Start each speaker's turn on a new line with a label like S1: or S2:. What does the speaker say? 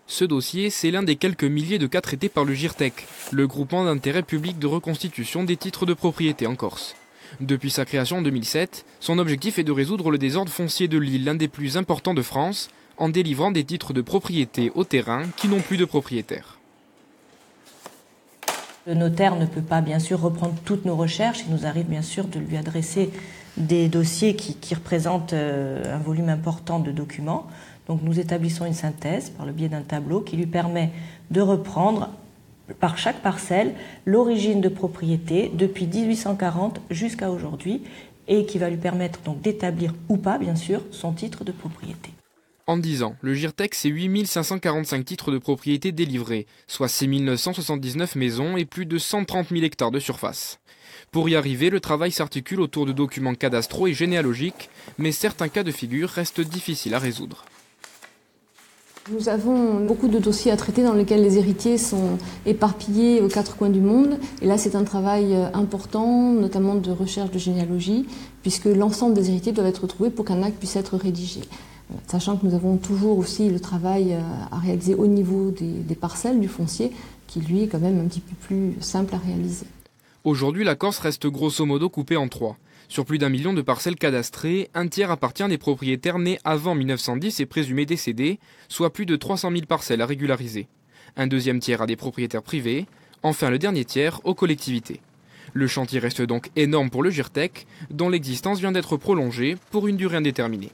S1: Ce dossier, c'est l'un des quelques milliers de cas traités par le GIRTEC, le groupement d'intérêt public de reconstitution des titres de propriété en Corse. Depuis sa création en 2007, son objectif est de résoudre le désordre foncier de l'île, l'un des plus importants de France, en délivrant des titres de propriété au terrain qui n'ont plus de propriétaire.
S2: Le notaire ne peut pas bien sûr reprendre toutes nos recherches. Il nous arrive bien sûr de lui adresser des dossiers qui représentent un volume important de documents. Donc nous établissons une synthèse par le biais d'un tableau qui lui permet de reprendre par chaque parcelle l'origine de propriété depuis 1840 jusqu'à aujourd'hui et qui va lui permettre donc d'établir ou pas bien sûr son titre de propriété.
S1: En 10 ans, le GIRTEC, c'est 8545 titres de propriété délivrés, soit 6979 maisons et plus de 130 000 hectares de surface. Pour y arriver, le travail s'articule autour de documents cadastraux et généalogiques, mais certains cas de figure restent difficiles à résoudre.
S3: Nous avons beaucoup de dossiers à traiter dans lesquels les héritiers sont éparpillés aux quatre coins du monde. Et là, c'est un travail important, notamment de recherche de généalogie, puisque l'ensemble des héritiers doivent être retrouvés pour qu'un acte puisse être rédigé. Sachant que nous avons toujours aussi le travail à réaliser au niveau des parcelles, du foncier, qui lui est quand même un petit peu plus simple à réaliser.
S1: Aujourd'hui, la Corse reste grosso modo coupée en trois. Sur plus d'1 million de parcelles cadastrées, un tiers appartient à des propriétaires nés avant 1910 et présumés décédés, soit plus de 300 000 parcelles à régulariser. Un deuxième tiers à des propriétaires privés, enfin le dernier tiers aux collectivités. Le chantier reste donc énorme pour le GIRTEC, dont l'existence vient d'être prolongée pour une durée indéterminée.